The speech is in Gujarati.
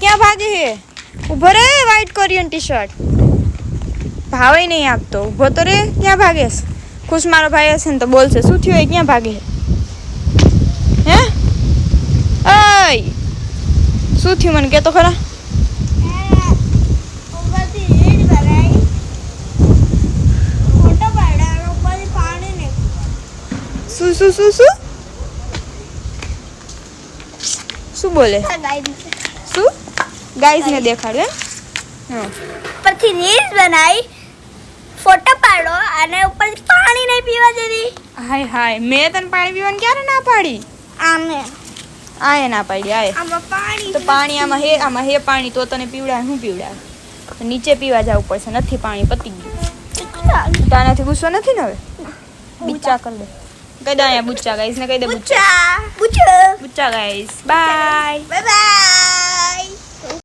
ક્યાં ભાગે હે? ઉભો રે વ્હાઈટ કોરિયન ટી-શર્ટ. ભાવે નહીં આપતો. ઉભો તો રે, ક્યાં ભાગેસ? ખુશ મારો ભાઈ હશે ને તો બોલશે શું થયું એ ક્યાં ભાગે હે? ઓય શું થયું મને કે તો ખરા. શું શું શું શું શું બોલે? શું ગાઈઝ ને દેખાડ્યું એમ? પછી રીલ્સ બનાવી, ફોટો પાડો અને ઉપર પાણી નહીં પીવા દેવી. હાય હાય, મેં તને પાણી પીવાની ક્યારે ના પાડી? આમે આએ ના પાડી આએ. આમાં પાણી તો પાણી આમાં હે પાણી તો તને પીવડાવે હું પીવડાવે? તો નીચે પીવા જવું પડશે. નથી પાણી, પતી ગયું. તાનાથી ગુસ્સો નથી ને હવે? બુચ્ચા કર દે. કહી દે અહીંયા બુચ્ચા ગાઈસ ને કહી દે બુચ્ચા. બુચ્ચા બુચ્ચા ગાઈસ. Bye bye.